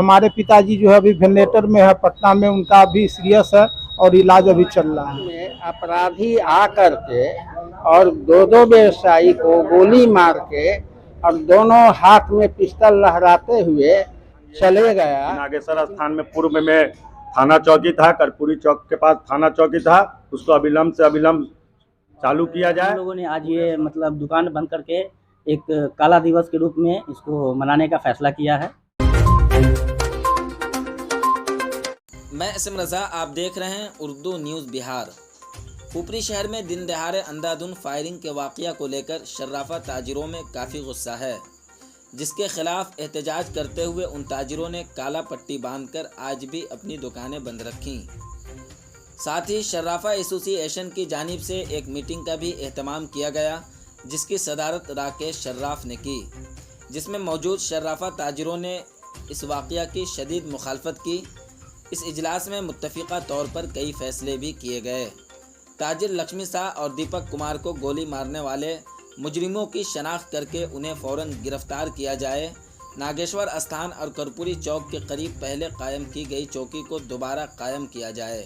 हमारे पिताजी जो है अभी वेंटिलेटर में है पटना में, उनका अभी सीरियस है और इलाज अभी चल रहा है। अपराधी आकर के और दो व्यवसायी को गोली मार के और दोनों हाथ में पिस्टल लहराते हुए चले गया। नागेश्वर स्थान में पूर्व में थाना चौकी था, कर्पूरी चौक के पास थाना चौकी था, उसको अविलंब से अविलंब चालू किया जाए। हम लोगों ने आज ये मतलब दुकान बंद करके एक काला दिवस के रूप में इसको मनाने का फैसला किया है। मैं इसम रज़ा, आप देख रहे हैं उर्दू न्यूज़ बिहार। ऊपरी शहर में दिन दहाड़े अंधाधुंध फायरिंग के वाक़या को लेकर शर्राफा ताजिरों में काफ़ी गुस्सा है, जिसके खिलाफ एहतजाज करते हुए उन ताजिरों ने काला पट्टी बांधकर आज भी अपनी दुकानें बंद रखीं। साथ ही शर्राफा एसोसिएशन की जानिब से एक मीटिंग का भी एहतमाम किया गया, जिसकी सदारत राकेश शर्राफ ने की, जिसमें मौजूद शर्राफा ताजिरों ने इस वाक़या की शदीद मुखालफत की। इस इजलास में मुत्तफ़िक़ा तौर पर कई फ़ैसले भी किए गए। ताजिर लक्ष्मी शाह और दीपक कुमार को गोली मारने वाले मुजरिमों की शनाख्त करके उन्हें फ़ौरन गिरफ़्तार किया जाए। नागेश्वर स्थान और कर्पूरी चौक के करीब पहले कायम की गई चौकी को दोबारा कायम किया जाए।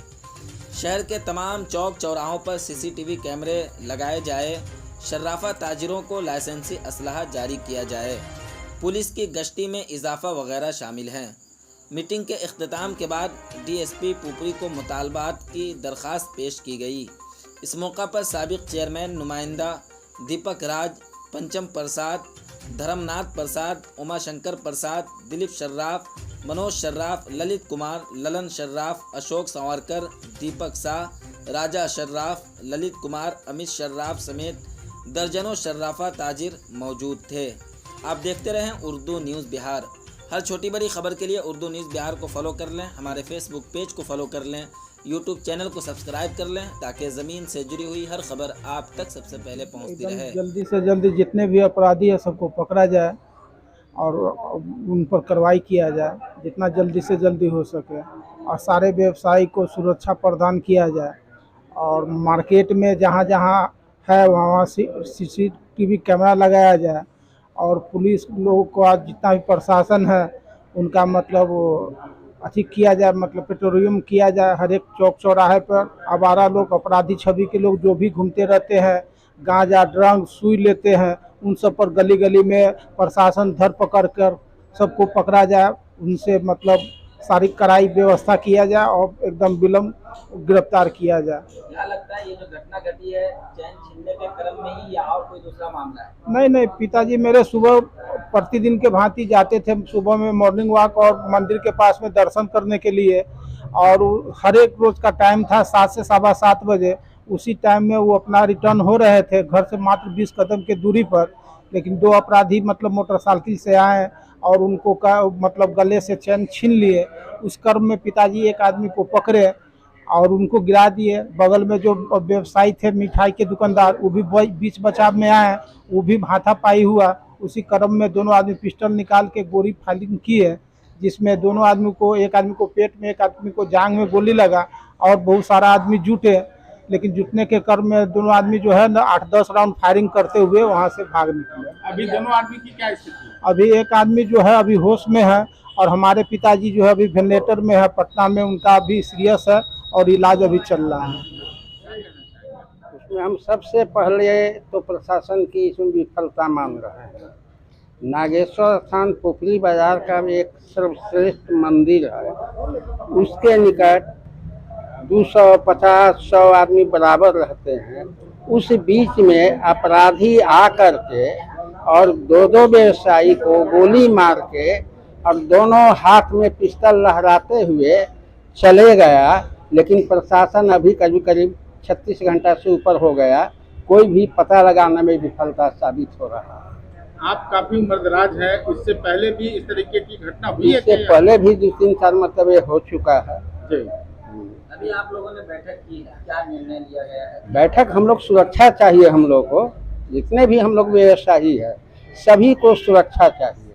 शहर के तमाम चौक चौराहों पर सीसीटीवी कैमरे लगाए जाए। शर्राफा ताजिरों को लाइसेंसी असलहा जारी किया जाए। पुलिस की गश्ती में इजाफा वगैरह शामिल हैं। मीटिंग के इख्तिताम के बाद डीएसपी पुपरी को मुतालबात की दरख्वास्त पेश की गई। इस मौका पर साबिक चेयरमैन नुमाइंदा दीपक राज, पंचम प्रसाद, धर्मनाथ प्रसाद, उमाशंकर प्रसाद, दिलीप शर्राफ, मनोज शर्राफ, ललित कुमार, ललन शर्राफ, अशोक संवरकर, दीपक शाह, राजा शर्राफ, ललित कुमार, अमित शर्राफ समेत दर्जनों शर्राफा ताजिर मौजूद थे। आप देखते रहें उर्दू न्यूज़ बिहार। हर छोटी बड़ी खबर के लिए उर्दू न्यूज़ बिहार को फॉलो कर लें, हमारे फेसबुक पेज को फॉलो कर लें, यूट्यूब चैनल को सब्सक्राइब कर लें, ताकि ज़मीन से जुड़ी हुई हर खबर आप तक सबसे पहले पहुंचती रहे। जल्दी से जल्दी जितने भी अपराधी है सबको पकड़ा जाए और उन पर कार्रवाई किया जाए जितना जल्दी से जल्दी हो सके, और सारे व्यवसायी को सुरक्षा प्रदान किया जाए, और मार्केट में जहाँ जहाँ है वहाँ सीसीटीवी कैमरा लगाया जाए, और पुलिस लोगों को आज जितना भी प्रशासन है उनका मतलब अथी किया जाए, मतलब पेट्रोलियम किया जाए हर एक चौक चौराहे पर। आवारा लोग, अपराधी छवि के लोग जो भी घूमते रहते हैं, गांजा ड्रग सुई लेते हैं, उन सब पर गली गली में प्रशासन धर पकड़ कर सबको पकड़ा जाए, उनसे मतलब सारी कड़ाई व्यवस्था किया जाए और एकदम विलम्ब गिरफ्तार किया जाए। क्या लगता है ये जो घटना घटी है चैन छीनने के क्रम में ही या और कोई दूसरा मामला है? नहीं, पिताजी मेरे सुबह प्रतिदिन के भांति जाते थे, सुबह में मॉर्निंग वॉक और मंदिर के पास में दर्शन करने के लिए, और हर एक रोज़ का टाइम था 7 से 7:15 बजे। उसी टाइम में वो अपना रिटर्न हो रहे थे घर से मात्र 20 कदम के दूरी पर, लेकिन दो अपराधी मतलब मोटरसाइकिल से आए और उनको का मतलब गले से चैन छीन लिए। उस क्रम में पिताजी एक आदमी को पकड़े और उनको गिरा दिए। बगल में जो व्यवसायी थे मिठाई के दुकानदार, वो भी बीच बचाव में आए, वो भी हाथापाई हुआ। उसी क्रम में दोनों आदमी पिस्टल निकाल के गोली फायरिंग की है, जिसमें दोनों आदमी को, एक आदमी को पेट में, एक आदमी को जांघ में गोली लगा, और बहुत सारा आदमी जुटे, लेकिन जुटने के क्रम में दोनों आदमी जो है ना 8-10 राउंड फायरिंग करते हुए वहाँ से भाग निकले। अभी दोनों आदमी की क्या स्थिति है? अभी एक आदमी जो है अभी होश में है, और हमारे पिताजी जो है अभी वेंटिलेटर में है पटना में, उनका अभी सीरियस है और इलाज अभी चल रहा है। इसमें हम सबसे पहले तो प्रशासन की इसमें विफलता मान रहे हैं। नागेश्वर स्थान पुपरी बाजार का एक सर्वश्रेष्ठ मंदिर है, उसके निकट 250-100 आदमी बराबर रहते हैं। उस बीच में अपराधी आकर के और दो व्यवसायी को गोली मार के और दोनों हाथ में पिस्टल लहराते हुए चले गया, लेकिन प्रशासन अभी करीब 36 घंटा से ऊपर हो गया, कोई भी पता लगाने में विफलता साबित हो रहा है। आप काफी उम्रदराज है, इससे पहले भी इस तरीके की घटना हुई है? इससे पहले भी 2-3 साल मतलब ये हो चुका है। जी। अभी आप लोगों ने बैठक की है, क्या निर्णय लिया गया है? बैठक हम लोग सुरक्षा चाहिए, हम लोग को जितने भी हम लोग व्यवसायी है सभी को सुरक्षा चाहिए,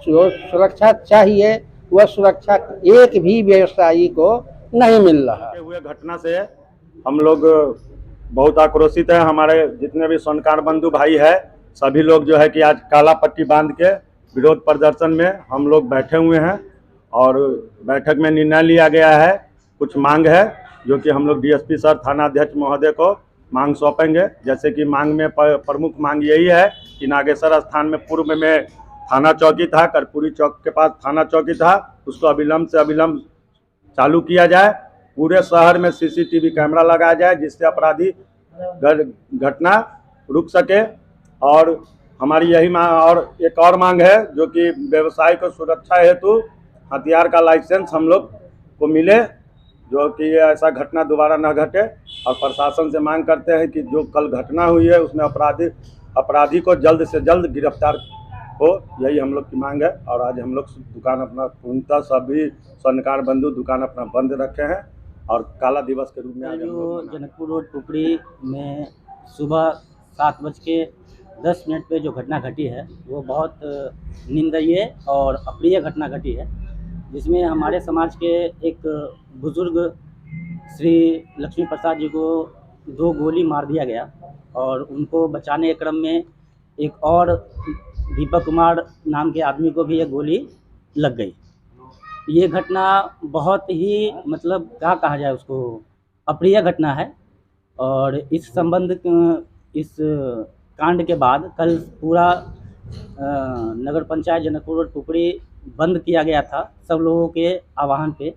सुरक्षा चाहिए। वह सुरक्षा एक भी व्यवसायी को नहीं मिल रहा। हुए घटना से हम लोग बहुत आक्रोशित है। हमारे जितने भी स्वर्णकार बंधु भाई है सभी लोग जो है कि आज काला पट्टी बांध के विरोध प्रदर्शन में हम लोग बैठे हुए हैं, और बैठक में निर्णय लिया गया है। कुछ मांग है जो कि हम लोग डीएसपी सर, थाना अध्यक्ष महोदय को मांग सौंपेंगे। जैसे कि मांग में प्रमुख मांग यही है कि नागेश्वर स्थान में पूर्व में थाना चौकी था, कर्पूरी चौक के पास थाना चौकी था, उसको अविलंब से अविलंब चालू किया जाए। पूरे शहर में सीसीटीवी कैमरा लगाया जाए जिससे अपराधी घटना रुक सके। और हमारी यही मांग, और एक और मांग है जो कि व्यवसाय को सुरक्षा हेतु हथियार का लाइसेंस हम लोग को मिले, जो कि ऐसा घटना दोबारा न घटे। और प्रशासन से मांग करते हैं कि जो कल घटना हुई है उसमें अपराधी को जल्द से जल्द गिरफ्तार हो, यही हम लोग की मांग है। और आज हम लोग दुकान अपना पूर्णतः सभी स्वर्णकार बंधु दुकान अपना बंद रखे हैं और काला दिवस के रूप में आज हम जो लोग जनकपुर रोड पुपरी में सुबह 7:10 पे जो घटना घटी है वो बहुत निंदनीय और अप्रिय घटना घटी है, जिसमें हमारे समाज के एक बुजुर्ग श्री लक्ष्मी प्रसाद जी को 2 गोली मार दिया गया और उनको बचाने के क्रम में एक और दीपक कुमार नाम के आदमी को भी ये गोली लग गई। ये घटना बहुत ही मतलब क्या कहा जाए उसको, अप्रिय घटना है। और इस कांड के बाद कल पूरा नगर पंचायत जनकपुर रोड पुपरी बंद किया गया था सब लोगों के आह्वान पे।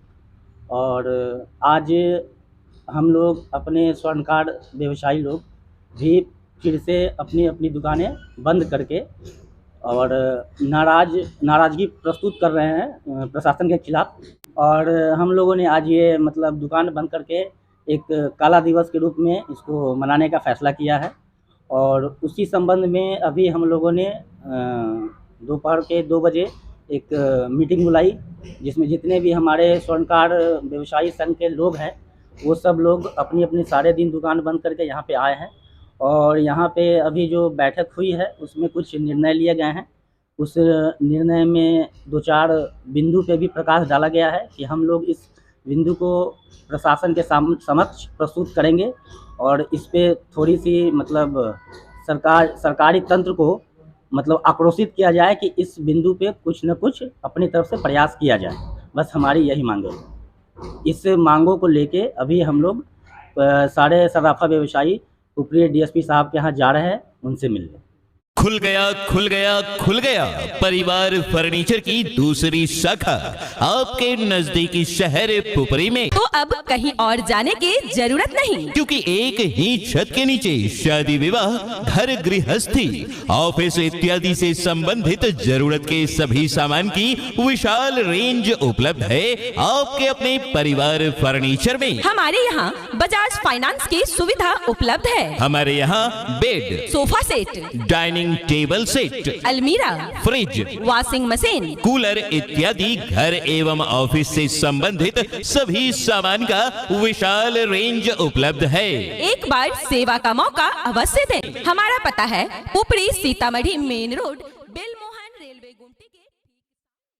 और आज हम लोग अपने स्वर्णकार व्यवसायी लोग भी फिर से अपनी अपनी दुकानें बंद करके और नाराज़गी प्रस्तुत कर रहे हैं प्रशासन के खिलाफ। और हम लोगों ने आज ये मतलब दुकान बंद करके एक काला दिवस के रूप में इसको मनाने का फ़ैसला किया है। और उसी संबंध में अभी हम लोगों ने दोपहर के 2 बजे एक मीटिंग बुलाई, जिसमें जितने भी हमारे स्वर्णकार व्यवसायी संघ के लोग हैं वो सब लोग अपनी अपनी सारे दिन दुकान बंद करके यहाँ पे आए हैं। और यहाँ पे अभी जो बैठक हुई है उसमें कुछ निर्णय लिए गए हैं। उस निर्णय में 2-4 बिंदु पे भी प्रकाश डाला गया है कि हम लोग इस बिंदु को प्रशासन के समक्ष प्रस्तुत करेंगे और इस पे थोड़ी सी मतलब सरकारी तंत्र को मतलब आक्रोशित किया जाए कि इस बिंदु पे कुछ न कुछ अपनी तरफ से प्रयास किया जाए। बस हमारी यही मांग है। इस मांगों को लेके अभी हम लोग सारे सर्राफा व्यवसायी पुपरी डीएसपी साहब के यहाँ जा रहे हैं, उनसे मिलने। खुल गया परिवार फर्नीचर की दूसरी शाखा आपके नजदीकी शहर पुपरी में। तो अब कहीं और जाने की जरूरत नहीं, क्योंकि एक ही छत के नीचे शादी विवाह, घर गृहस्थी, ऑफिस इत्यादि से संबंधित जरूरत के सभी सामान की विशाल रेंज उपलब्ध है आपके अपने परिवार फर्नीचर में। हमारे यहाँ बजाज फाइनेंस की सुविधा उपलब्ध है। हमारे यहाँ bed, sofa set, dining table set, अलमीरा, फ्रिज, वॉशिंग मशीन, कूलर इत्यादि घर एवं ऑफिस से संबंधित सभी सामान का विशाल रेंज उपलब्ध है। एक बार सेवा का मौका अवश्य दें। हमारा पता है पुपरी सीतामढ़ी मेन रोड।